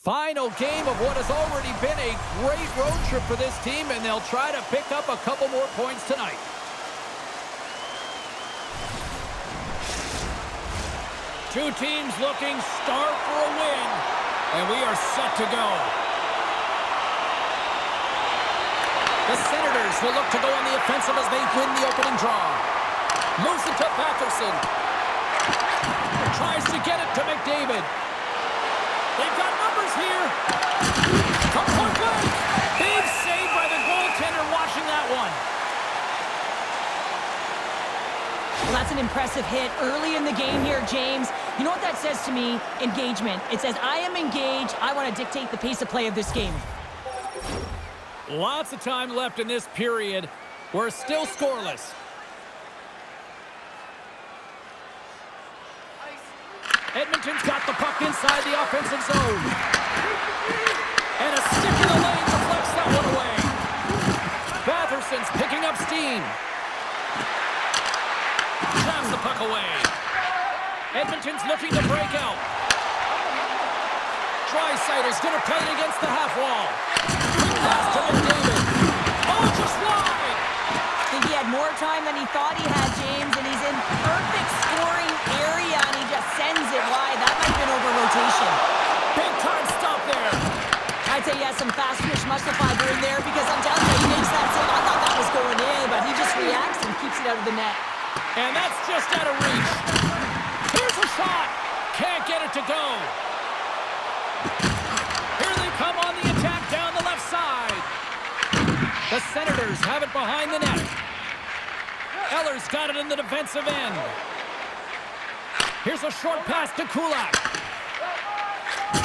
Final game of what has already been a great road trip for this team, and they'll try to pick up a couple more points tonight. Two teams looking starved for a win, and we are set to go. The Senators will look to go on the offensive as they win the opening draw. Moves it to Patterson. Tries to get it to McDavid. They've got numbers here. From point blank. Big save by the goaltender watching that one. Well, that's an impressive hit early in the game here, James. You know what that says to me? Engagement. It says, I am engaged. I want to dictate the pace of play of this game. Lots of time left in this period. We're still scoreless. Edmonton's got the puck inside the offensive zone. And a stick in the lane deflects that one away. Batherson's picking up steam. Jabs the puck away. Edmonton's looking to break out. Draisaitl going to play it against the half wall. Pass to McDavid. Oh, just wide! I think he had more time than he thought he had, James, and he's in perfect scoring area, and he just sends it wide. That might have been over rotation. Big time stop there. I'd say he has some fast twitch muscle fiber in there, because I'm telling you, he makes that save. I thought that was going in, but he just reacts and keeps it out of the net. And that's just out of reach. Here's a shot. Can't get it to go. Here they come on the attack down the left side. The Senators have it behind the net. Eller's got it in the defensive end. Here's a short pass to Kulak.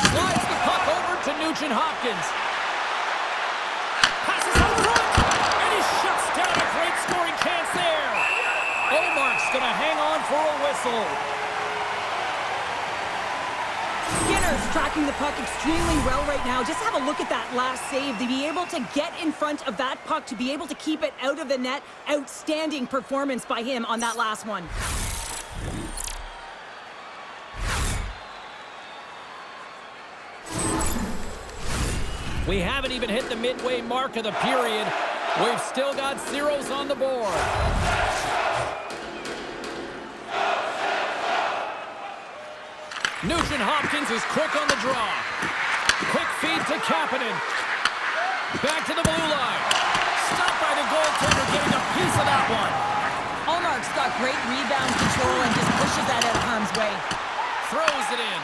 Slides the puck over to Nugent-Hopkins. Passes out front, and he shuts down a great scoring chance there. Omark's going to hang on for a whistle. Skinner's tracking the puck extremely well right now. Just have a look at that last save. To be able to get in front of that puck, to be able to keep it out of the net, outstanding performance by him on that last one. We haven't even hit the midway mark of the period. We've still got zeros on the board. Nugent-Hopkins is quick on the draw. Quick feed to Kapanen. Back to the blue line. Stopped by the goaltender, getting a piece of that one. Ullmark's got great rebound control and just pushes that out of harm's way. Throws it in.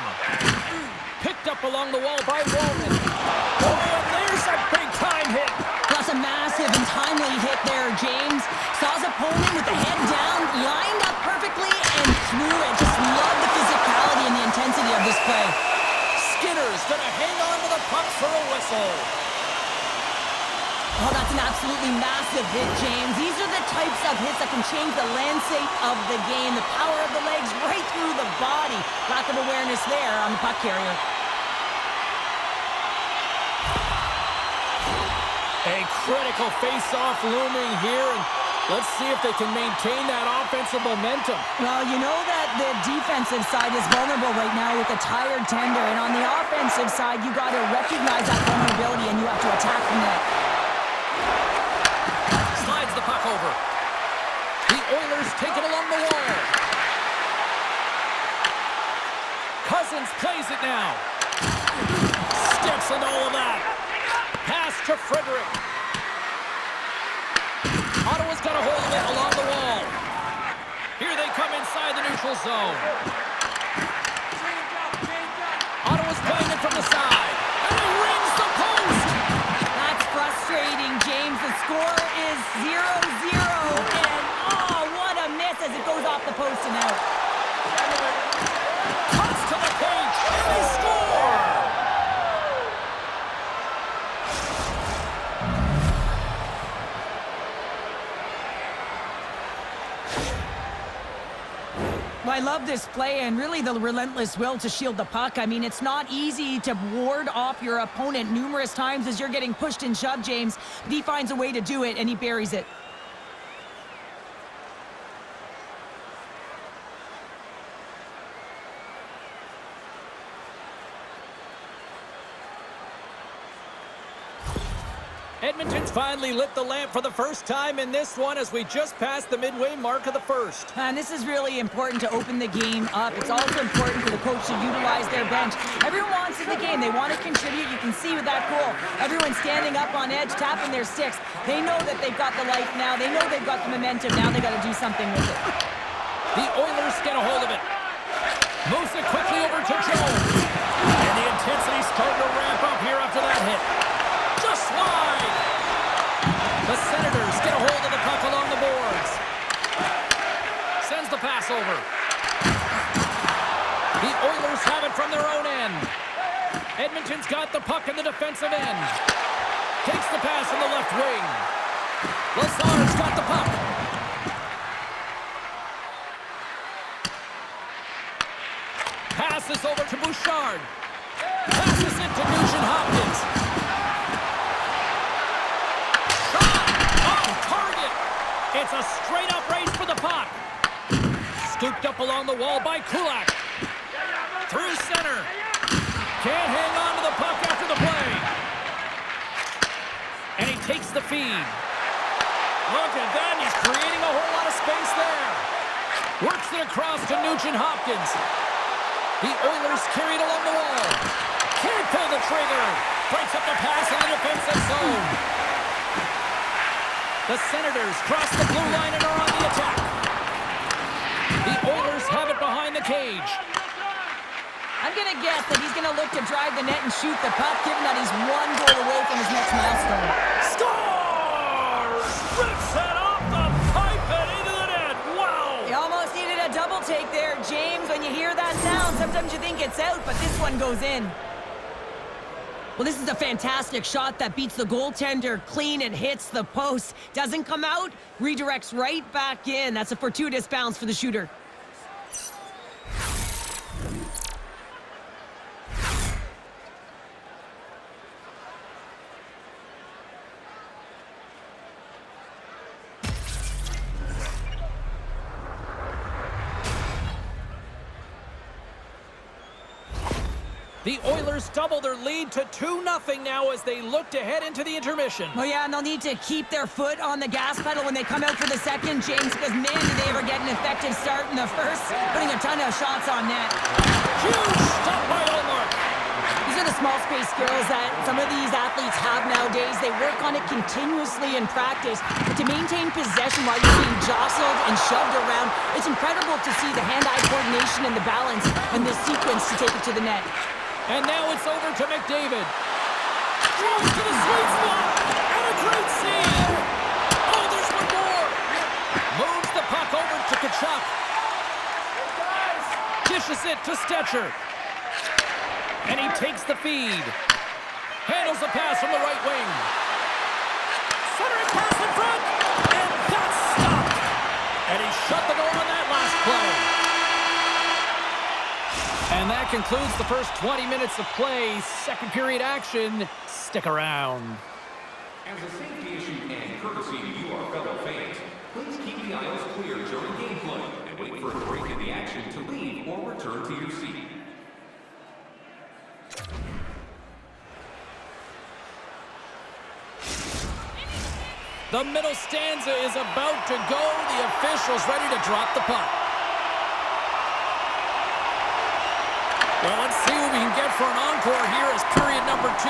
Picked up along the wall by Roman. Oh, and there's a big-time hit. That's a massive and timely hit there, James. Saw his opponent with the head down, lined up perfectly, and threw it. Just love the physicality and the intensity of this play. Skinner's going to hang on to the puck for a whistle. Oh, that's an absolutely massive hit, James. These are the types of hits that can change the landscape of the game. The power of the legs right through the body. Lack of awareness there on the puck carrier. A critical face-off looming here, and let's see if they can maintain that offensive momentum. Well, you know that the defensive side is vulnerable right now with a tired tender, and on the offensive side, you got to recognize that vulnerability and you have to attack the net. Slides the puck over. The Oilers take it along the wall. Cousins plays it now. Steps into all of that. Pass to Frederick. Ottawa's got a hold of it along the wall. Here they come inside the neutral zone. Ottawa's playing it from the side. And he rings the post. That's frustrating, James. The score is 0-0. And, oh, what a miss as it goes off the post and out. Cuts to the page. And they score. Well, I love this play and really the relentless will to shield the puck. I mean, it's not easy to ward off your opponent numerous times as you're getting pushed and shoved, James. But he finds a way to do it, and he buries it. Edmonton's finally lit the lamp for the first time in this one as we just passed the midway mark of the first. And this is really important to open the game up. It's also important for the coach to utilize their bench. Everyone wants in the game. They want to contribute. You can see with that goal, everyone's standing up on edge, tapping their sticks. They know that they've got the life now. They know they've got the momentum. Now they got to do something with it. The Oilers get a hold of it. Moves it quickly over to Jones. And the intensity's starting to ramp up here after that hit. Just wide. The Senators get a hold of the puck along the boards. Sends the pass over. The Oilers have it from their own end. Edmonton's got the puck in the defensive end. Takes the pass in the left wing. Lazar's got the puck. Passes over to Bouchard. Passes it to Nugent-Hopkins. Shot! Off target! It's a straight-up race for the puck. Scooped up along the wall by Kulak. Through center. Can't hang on to the puck after the play. And he takes the feed. Look at that. He's creating a whole lot of space there. Works it across to Nugent-Hopkins. The Oilers carried along the wall. Can't pull the trigger. Breaks up the pass in the defensive zone. The Senators cross the blue line and are on the attack. The Oilers have it behind the cage. I'm going to guess that he's going to look to drive the net and shoot the puck, given that he's one goal away from his next milestone. Scores! Rips it off the pipe and into the net. Wow! You almost needed a double take there, James. When you hear that sound, sometimes you think it's out, but this one goes in. Well, this is a fantastic shot that beats the goaltender clean. It hits the post. Doesn't come out, redirects right back in. That's a fortuitous bounce for the shooter. The Oilers double their lead to 2-0 now as they look to head into the intermission. Oh, yeah, and they'll need to keep their foot on the gas pedal when they come out for the second, James, because, man, did they ever get an effective start in the first, putting a ton of shots on net. Huge stop by Olmark. These are the small space skills that some of these athletes have nowadays. They work on it continuously in practice, but to maintain possession while you're being jostled and shoved around, it's incredible to see the hand-eye coordination and the balance in this sequence to take it to the net. And now it's over to McDavid. Throws to the sweet spot. And a great save. Oh, there's one more. Moves the puck over to Tkachuk. Dishes it to Stetcher. And he takes the feed. Handles the pass from the right wing. Centering pass in front. And that's stopped. And he shut the door on that last play. And that concludes the first 20 minutes of play. Second period action. Stick around. As a safety issue and courtesy to you, our fellow fans, please keep the aisles clear during gameplay and wait for a break in the action to leave or return to your seat. The middle stanza is about to go. The official's ready to drop the puck. Well, let's see what we can get for an encore here as period number 2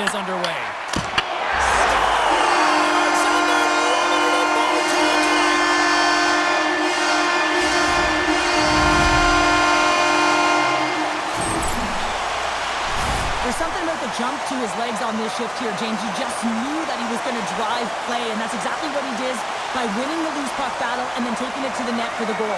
is underway. There's something about the jump to his legs on this shift here, James. You just knew that he was going to drive play, and that's exactly what he did by winning the loose puck battle and then taking it to the net for the goal.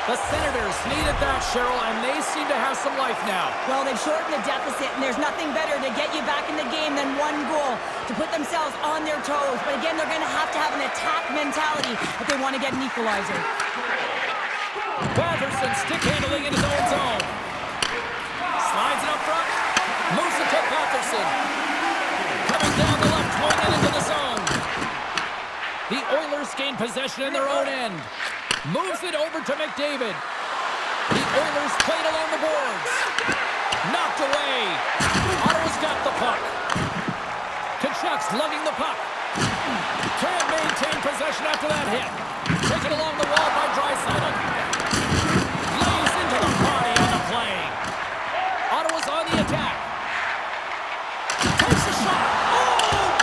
The Senators needed that, Cheryl, and they seem to have some life now. Well, they've shortened the deficit, and there's nothing better to get you back in the game than one goal to put themselves on their toes. But again, they're going to have an attack mentality if they want to get an equalizer. Batherson stick handling in his own zone. Slides Halverson. Coming down the left wing and into the zone. The Oilers gain possession in their own end. Moves it over to McDavid. The Oilers played along the boards. Knocked away. Ottawa's got the puck. Kachuk's lugging the puck. Can't maintain possession after that hit. Taken along the wall by Draisaitl. Lays into the body on the play. Ottawa's on the attack. Takes a shot. Oh,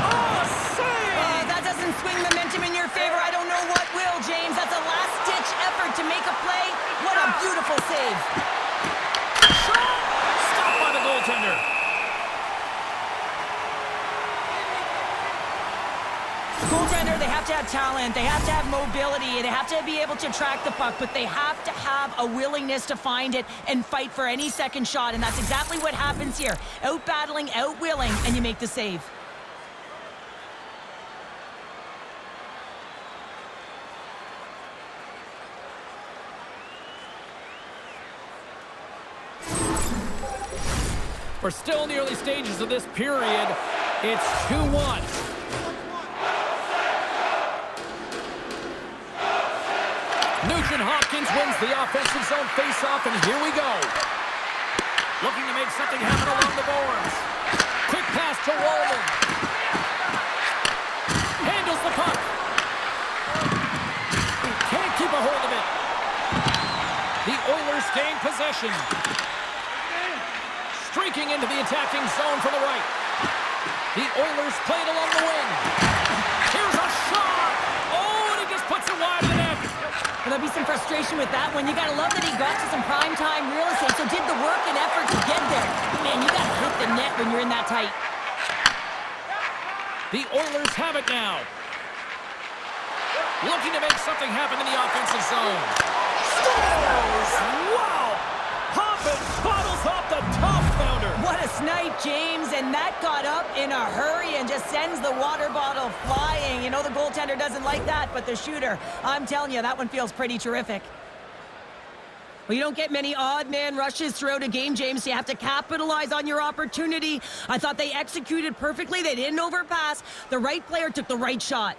what a save! That doesn't swing momentum in your favor. I don't know what will, James. That's a last-ditch effort to make a play. What a beautiful save. Shot! Stopped by the goaltender. Goaltender, they have to have talent, they have to have mobility, they have to be able to track the puck, but they have to have a willingness to find it and fight for any second shot, and that's exactly what happens here. Out-battling, out-willing, and you make the save. We're still in the early stages of this period. It's 2-1. Nugent-Hopkins wins the offensive zone face-off, and here we go. Looking to make something happen along the boards. Quick pass to Walden. Handles the puck. Can't keep a hold of it. The Oilers gain possession. Streaking into the attacking zone from the right. The Oilers played along the wing. Here's a shot. Oh, and he just puts it wide of the net. Well, there'll be some frustration with that one. You gotta love that he got to some prime-time real estate, so did the work and effort to get there. Man, you gotta hit the net when you're in that tight. The Oilers have it now. Looking to make something happen in the offensive zone. Scores! Wow! Hoppin bottles off the top pounder. What a snipe, James, and that got up in a hurry and just sends the water bottle flying. You know the goaltender doesn't like that, but the shooter, I'm telling you, that one feels pretty terrific. Well, you don't get many odd man rushes throughout a game, James. You have to capitalize on your opportunity. I thought they executed perfectly. They didn't overpass. The right player took the right shot.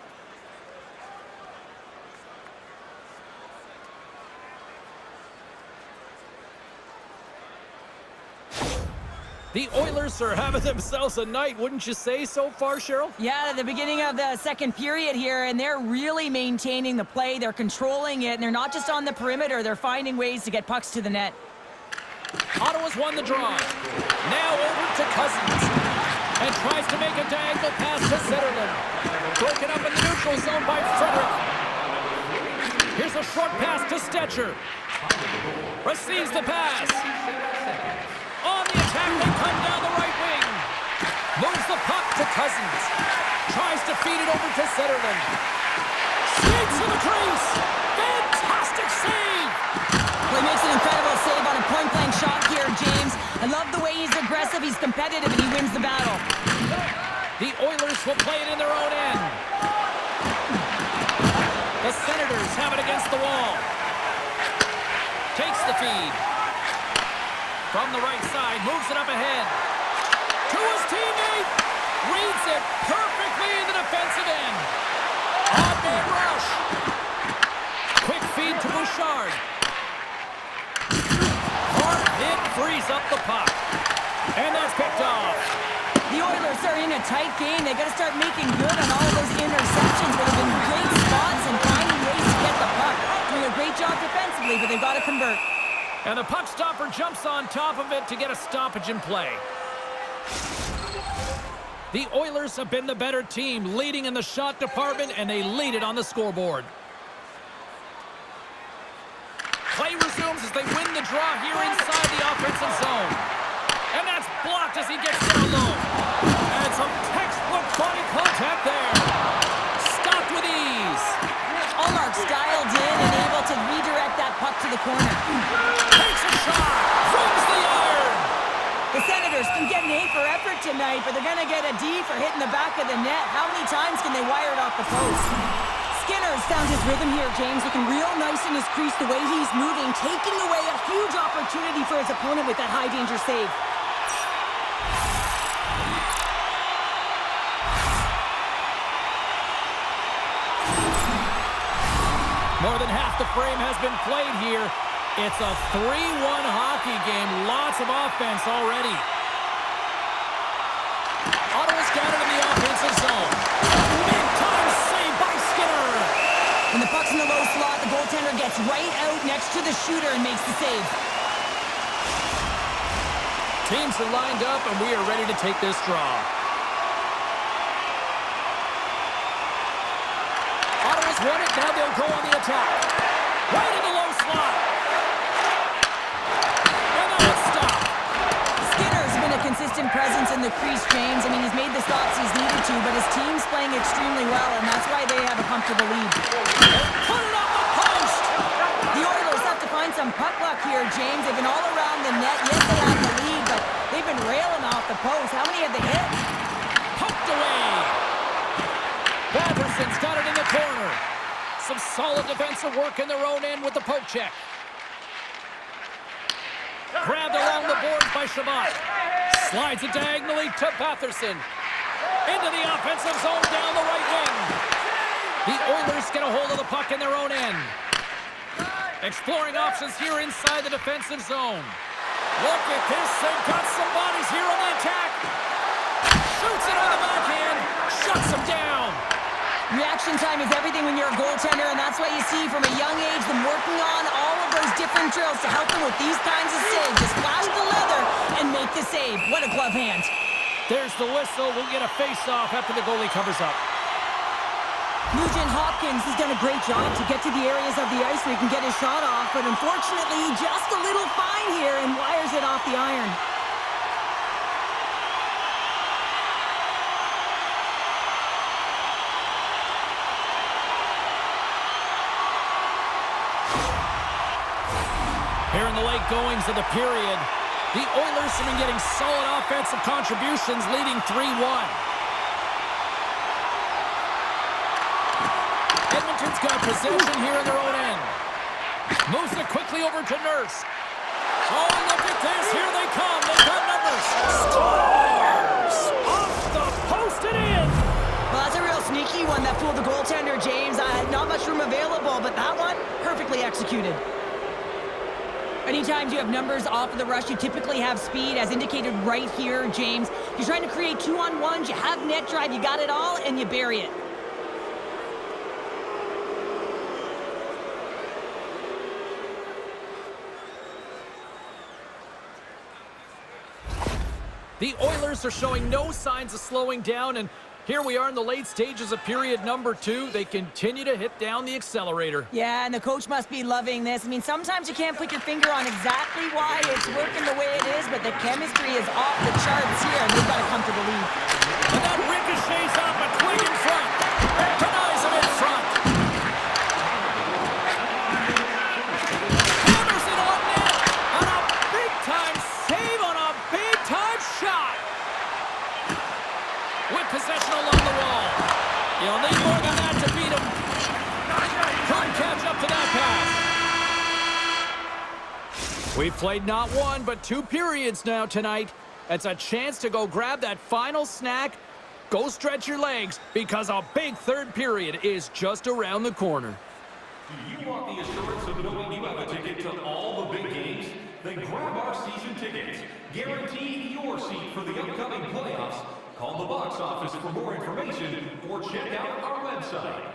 The Oilers are having themselves a night, wouldn't you say, so far, Cheryl? Yeah, at the beginning of the second period here, and they're really maintaining the play. They're controlling it, and they're not just on the perimeter. They're finding ways to get pucks to the net. Ottawa's won the draw. Now over to Cousins. And tries to make a diagonal pass to Zetterlund. Broken up in the neutral zone by Frederick. Here's a short pass to Stetcher. Receives the pass. On the attack, they come down the right wing. Moves the puck to Cousins. Tries to feed it over to Zetterlund. Skates to the crease. Fantastic save. Well, he makes an incredible save on a point-blank shot here, James. I love the way he's aggressive, he's competitive, and he wins the battle. The Oilers will play it in their own end. The Senators have it against the wall. Takes the feed. From the right side, moves it up ahead. To his teammate. Reads it perfectly in the defensive end. Odd-man rush. Quick feed to Bouchard. Hard hit frees up the puck. And that's picked off. The Oilers are in a tight game. They got to start making good on all of those interceptions where they've been great spots and finding ways to get the puck. Doing a great job defensively, but they've got to convert. And the puck stopper jumps on top of it to get a stoppage in play. The Oilers have been the better team, leading in the shot department, and they lead it on the scoreboard. Play resumes as they win the draw here inside the offensive zone. And that's blocked as he gets down low. And some textbook body contact there. Stopped with ease. Allmark's dialed in and able to redirect that puck to the corner. Takes a shot. Brings the iron. The Senators can get an A for effort tonight, but they're going to get a D for hitting the back of the net. How many times can they wire it off the post? Skinner's found his rhythm here, James, looking real nice in his crease the way he's moving, taking away a huge opportunity for his opponent with that high-danger save. More than half the frame has been played here. It's a 3-1 hockey game. Lots of offense already. Ottawa's got it in the offensive zone. Big-time save by Skinner. When the puck's in the low slot, the goaltender gets right out next to the shooter and makes the save. Teams are lined up, and we are ready to take this draw. Ottawa's won it. Now they'll go on the attack. Right in the low slot. And now it's stopped. Skinner's been a consistent presence in the crease, James. I mean, he's made the stops he's needed to, but his team's playing extremely well, and that's why they have a comfortable lead. Put it off the post. The Oilers have to find some puck luck here, James. They've been all around the net. Yes, they have the lead, but they've been railing off the post. How many have they hit? Poked away. Batterson's got it in the corner. Some solid defensive work in their own end with the poke check. Grabbed along the boards by Shabbat. Slides it diagonally to Batherson. Into the offensive zone down the right wing. The Oilers get a hold of the puck in their own end. Exploring options here inside the defensive zone. Look at this. They've got some bodies here on the attack. Shoots it on the backhand. Shuts them down. Reaction time is everything when you're a goaltender, and that's why you see from a young age them working on all of those different drills to help them with these kinds of saves. Just flash the leather and make the save. What a glove hand. There's the whistle. We'll get a face-off after the goalie covers up. Nugent Hopkins has done a great job to get to the areas of the ice where he can get his shot off, but unfortunately just a little fine here and wires it off the iron. Here in the late goings of the period, the Oilers have been getting solid offensive contributions, leading 3-1. Edmonton's got possession here in their own end. Moves it quickly over to Nurse. Oh, look at this. Here they come. They've got numbers. Scores! Off the post and in. Well, that's a real sneaky one that fooled the goaltender, James. Not much room available, but that one, perfectly executed. Anytime you have numbers off of the rush, you typically have speed, as indicated right here, James. You're trying to create 2-on-1s, you have net drive, you got it all, and you bury it. The Oilers are showing no signs of slowing down, and here we are in the late stages of period number 2. They continue to hit down the accelerator. Yeah, and the coach must be loving this. I mean, sometimes you can't put your finger on exactly why it's working the way it is, but the chemistry is off the charts here, and they've got a comfortable lead. And that ricochets off a twig in front. Denies him in front. Hammers it on net. On a big-time save on a big-time shot. With possession along the wall. You'll need more than that to beat him. Couldn't catch up to that pass. We've played not one, but 2 periods now tonight. It's a chance to go grab that final snack. Go stretch your legs, because a big third period is just around the corner. Do you want the assurance of knowing you have a ticket to all the big games? Then grab our season tickets. Guarantee your seat for the upcoming playoffs. Call the box office for more information or check out our website.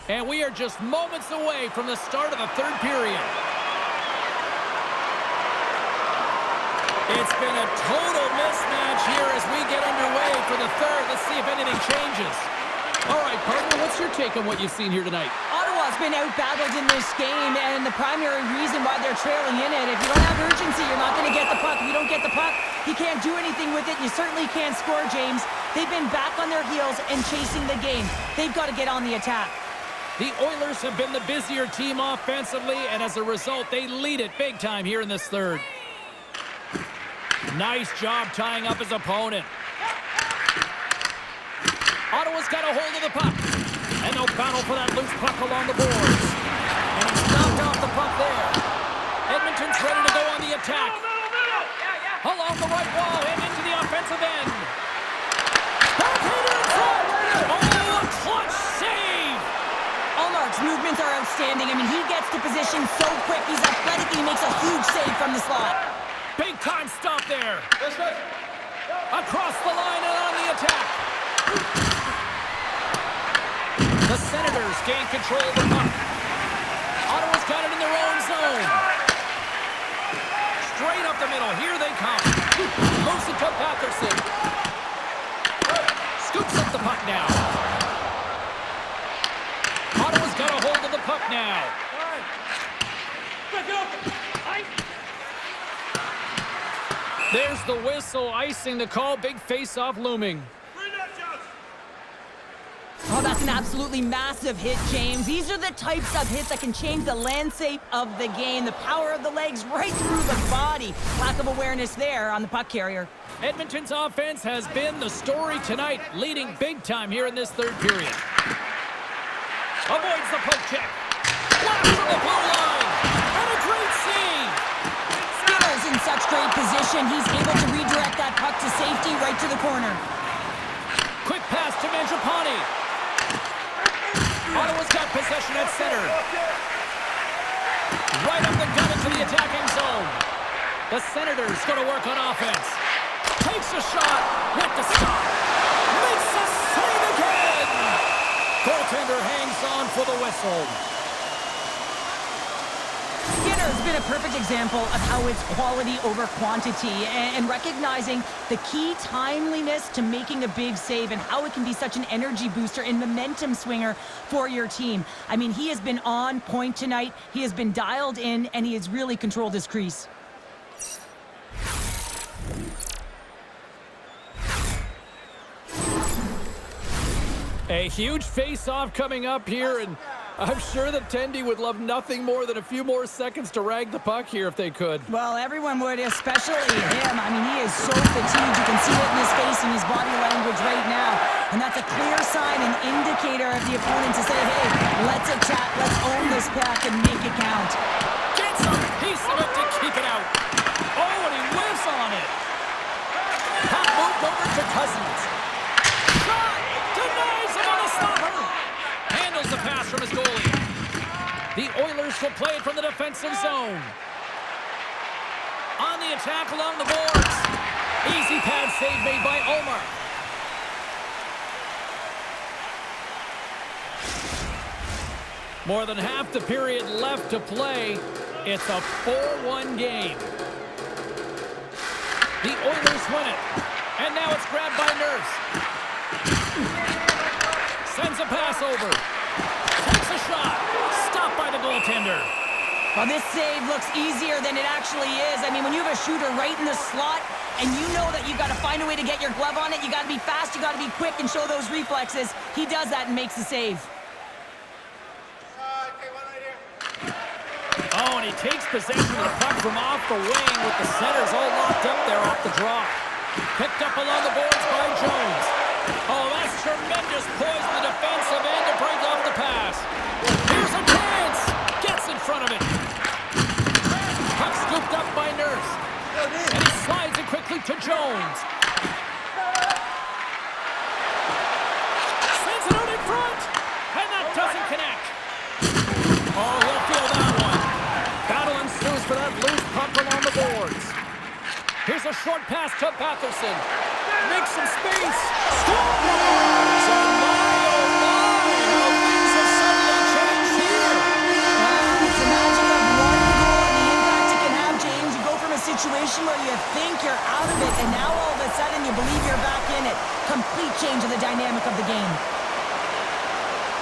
And we are just moments away from the start of the third period. It's been a total mismatch here as we get underway for the third. Let's see if anything changes. All right, partner, what's your take on what you've seen here tonight? Ottawa's been out-battled in this game, and the primary reason why they're trailing in it, if you don't have urgency, you're not going to get the puck. If you don't get the puck, you can't do anything with it. You certainly can't score, James. They've been back on their heels and chasing the game. They've got to get on the attack. The Oilers have been the busier team offensively, and as a result, they lead it big time here in this third. Nice job tying up his opponent. Ottawa's got a hold of the puck. And they'll battle for that loose puck along the boards. And he's knocked off the puck there. Edmonton's ready to go on the attack. Along the right wall and into the offensive defensive end. Backhander in front. Oh, a clutch save. Allmark's movements are outstanding. I mean, he gets to position so quick. He's athletic and he makes a huge save from the slot. Big time stop there. Across the line and on the attack. The Senators gain control of the puck. Ottawa's got it in their own zone. Straight up the middle. Here they come. Moves it to Patterson. Scoops up the puck now. Ottawa's got a hold of the puck now. There's the whistle, icing the call. Big face-off looming. Oh, that's an absolutely massive hit, James. These are the types of hits that can change the landscape of the game. The power of the legs right through the body. Lack of awareness there on the puck carrier. Edmonton's offense has been the story tonight, leading big time here in this third period. Avoids the poke check. Blast from the blue line. And a great save. Skinner's in such great position. He's able to redirect that puck to safety right to the corner. Quick pass to Mangiapane. Ottawa's got possession at center. Right up the gut into the attacking zone. The Senators go to work on offense. Takes a shot with the stop. Makes a save again. Goaltender hangs on for the whistle. Skinner's been a perfect example of how it's quality over quantity and recognizing the key timeliness to making a big save and how it can be such an energy booster and momentum swinger for your team. I mean, he has been on point tonight. He has been dialed in, and he has really controlled his crease. A huge face-off coming up here, and I'm sure that Tendy would love nothing more than a few more seconds to rag the puck here if they could. Well, everyone would, especially him. I mean, he is so fatigued. You can see it in his face and his body language right now. And that's a clear sign, an indicator of the opponent to say, hey, let's attack, let's own this puck and make it count. Gets a piece of it to keep it out. Oh, and he whiffs on it. Puck moved over to Cousins. Shot! Denies him on a stopper. Handles the pass from his goalie. The Oilers will play it from the defensive zone. On the attack along the boards. Easy pad save made by Omar. More than half the period left to play. It's a 4-1 game. The Oilers win it. And now it's grabbed by Nurse. Sends a pass over. Takes a shot. Stopped by the goaltender. Well, this save looks easier than it actually is. I mean, when you have a shooter right in the slot and you know that you've got to find a way to get your glove on it, you got to be fast, you got to be quick and show those reflexes. He does that and makes the save. Oh, and he takes possession of the puck from off the wing with the centers all locked up there off the draw. Picked up along the boards by Jones. Oh, that's tremendous poise in the defensive end to break off the pass. Here's a chance. Gets in front of it. Puck scooped up by Nurse. And he slides it quickly to Jones. Sends it out in front. And that doesn't connect. Oh, he'll feel that one. Battle ensues for that loose puck along the boards. Here's a short pass to Patterson. Makes some space. Scores! And my, oh my, how things have suddenly changed here. It's the magic of one goal and the impact it can have, James. You go from a situation where you think you're out of it, and now all of a sudden you believe you're back in it. Complete change of the dynamic of the game.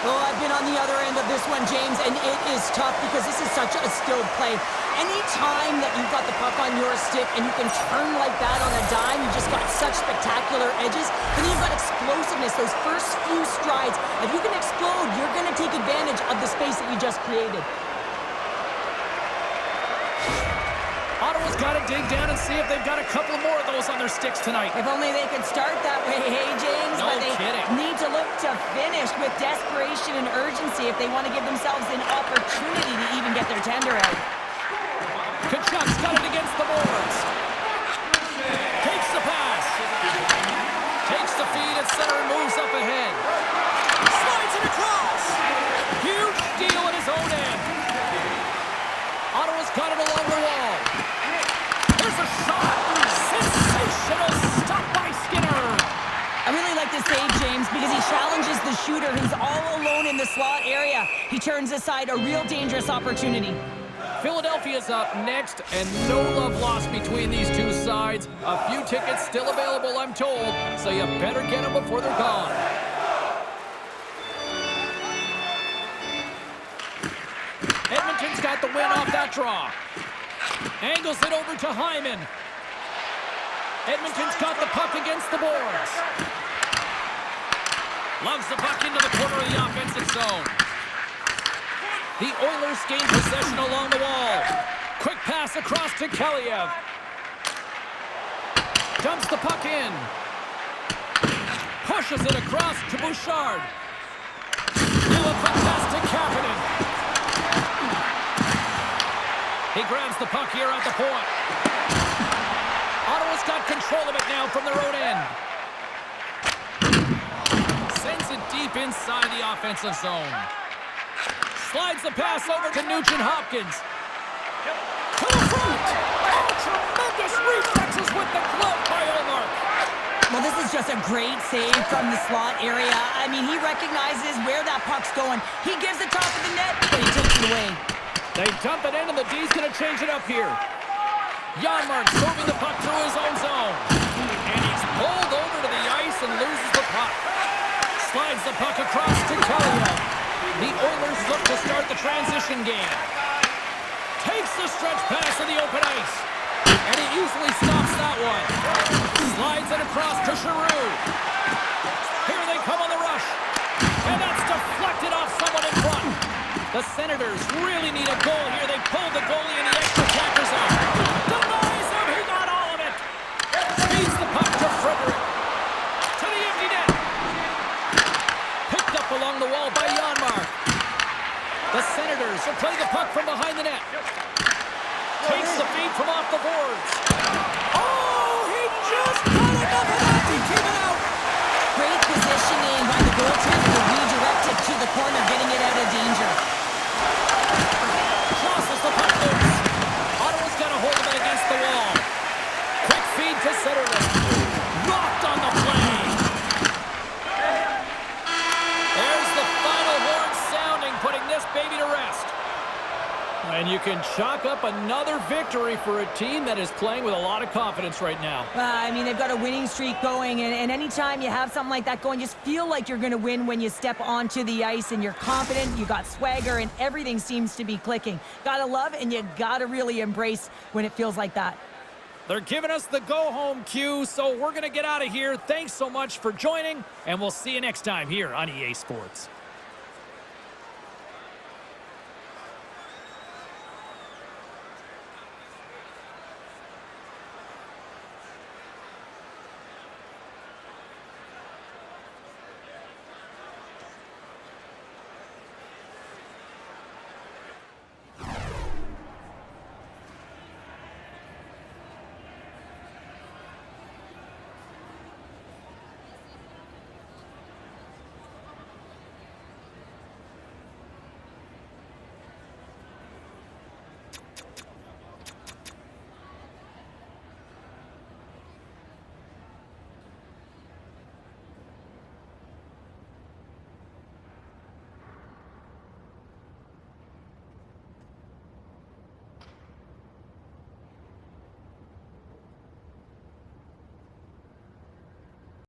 Oh, I've been on the other end of this one, James, and it is tough because this is such a skilled play. Any time that you've got the puck on your stick and you can turn like that on a dime, you just got such spectacular edges. Then you've got explosiveness, those first few strides. If you can explode, you're going to take advantage of the space that you just created. Ottawa's got to dig down and see if they've got a couple more of those on their sticks tonight. If only they could start that way, hey, James. No but they kidding. need to look to finish with desperation and urgency if they want to give themselves an opportunity to even get their tender out. Kachuk's got it against the boards. Takes the pass. the save, James, because he challenges the shooter who's all alone in the slot area. He turns aside a real dangerous opportunity. Philadelphia's up next, and no love lost between these two sides. A few tickets still available, I'm told, so you better get them before they're gone. Edmonton's got the win off that draw. Angles it over to Hyman. Edmonton's got the puck against the boards. Loves the puck into the corner of the offensive zone. The Oilers gain possession along the wall. Quick pass across to Kaliev. Dumps the puck in. Pushes it across to Bouchard. Now a quick pass to Kapanen. He grabs the puck here at the point. Ottawa's got control of it now from their own end. Sends it deep inside the offensive zone. Slides the pass over to Nugent-Hopkins. To the front! Oh, tremendous reflexes with the glove by Omar. Well, this is just a great save from the slot area. I mean, he recognizes where that puck's going. He gives the top of the net, but he takes it away. They dump it in, and the D's going to change it up here. Janmark's moving the puck through his own zone. And he's pulled over to the ice and loses the puck. Slides the puck across to Kaliev. The Oilers look to start the transition game. Takes the stretch pass in the open ice. And he easily stops that one. Slides it across to Giroux. Here they come on the rush. And that's deflected off someone in front. The Senators really need a goal here. They pulled the goalie in the extra attacker zone. Denies him. He got all of it. Feeds the puck to Frederick. To the empty net. Picked up along the wall by Janmark. The Senators will play the puck from behind the net. Takes the feed from off the boards. Oh, he just got enough of that to keep it out. Great positioning by the goaltender to redirect it to the corner, getting it out of danger. Crosses the puck loose. Ottawa's got a hold of it against the wall. Quick feed to Zetterlund. Rocked on the play. There's the final horn sounding, putting this baby to rest. And you can chalk up another victory for a team that is playing with a lot of confidence right now. I mean, they've got a winning streak going, and anytime you have something like that going, just feel like you're going to win when you step onto the ice and you're confident, you got swagger, and everything seems to be clicking. Gotta love, and you gotta really embrace when it feels like that. They're giving us the go-home cue, so we're going to get out of here. Thanks so much for joining, and we'll see you next time here on EA Sports.